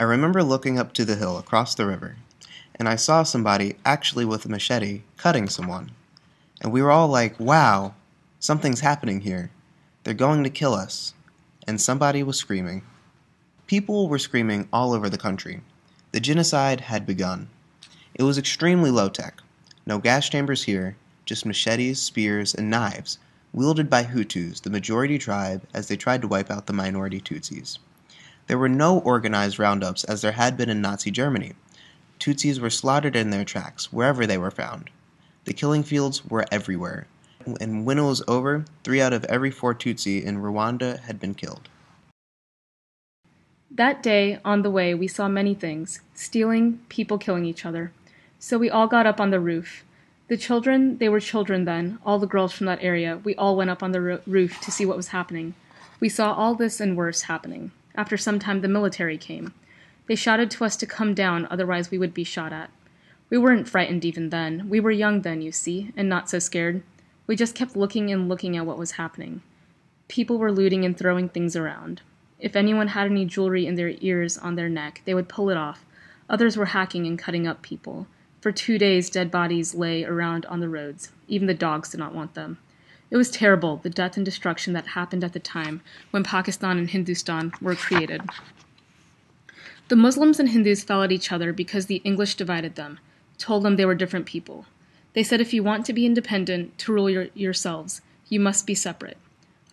I remember looking up to the hill across the river, and I saw somebody, actually with a machete, cutting someone. And we were all like, wow, something's happening here. They're going to kill us. And somebody was screaming. People were screaming all over the country. The genocide had begun. It was extremely low-tech. No gas chambers here, just machetes, spears, and knives, wielded by Hutus, the majority tribe, as they tried to wipe out the minority Tutsis. There were no organized roundups as there had been in Nazi Germany. Tutsis were slaughtered in their tracks, wherever they were found. The killing fields were everywhere, and when it was over, 3 out of every 4 Tutsi in Rwanda had been killed. That day, on the way, we saw many things: stealing, people killing each other. So we all got up on the roof. The children, they were children then, all the girls from that area, we all went up on the roof to see what was happening. We saw all this and worse happening. After some time, the military came. They shouted to us to come down, otherwise we would be shot at. We weren't frightened even then. We were young then, you see, and not so scared. We just kept looking and looking at what was happening. People were looting and throwing things around. If anyone had any jewelry in their ears, on their neck, they would pull it off. Others were hacking and cutting up people. For 2 days, dead bodies lay around on the roads. Even the dogs did not want them. It was terrible, the death and destruction that happened at the time when Pakistan and Hindustan were created. The Muslims and Hindus fell at each other because the English divided them, told them they were different people. They said if you want to be independent, to rule yourselves, you must be separate.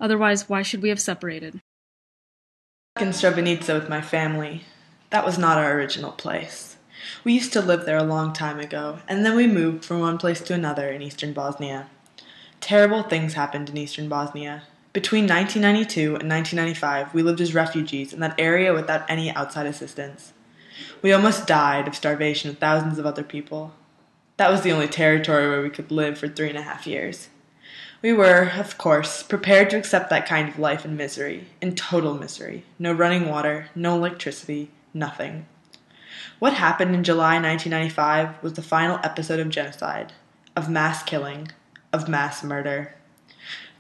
Otherwise, why should we have separated? In Srebrenica with my family. That was not our original place. We used to live there a long time ago, and then we moved from one place to another in eastern Bosnia. Terrible things happened in eastern Bosnia. Between 1992 and 1995, we lived as refugees in that area without any outside assistance. We almost died of starvation with thousands of other people. That was the only territory where we could live for 3.5 years. We were, of course, prepared to accept that kind of life in misery, in total misery. No running water, no electricity, nothing. What happened in July 1995 was the final episode of genocide, of mass killing, of mass murder.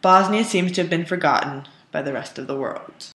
Bosnia seems to have been forgotten by the rest of the world.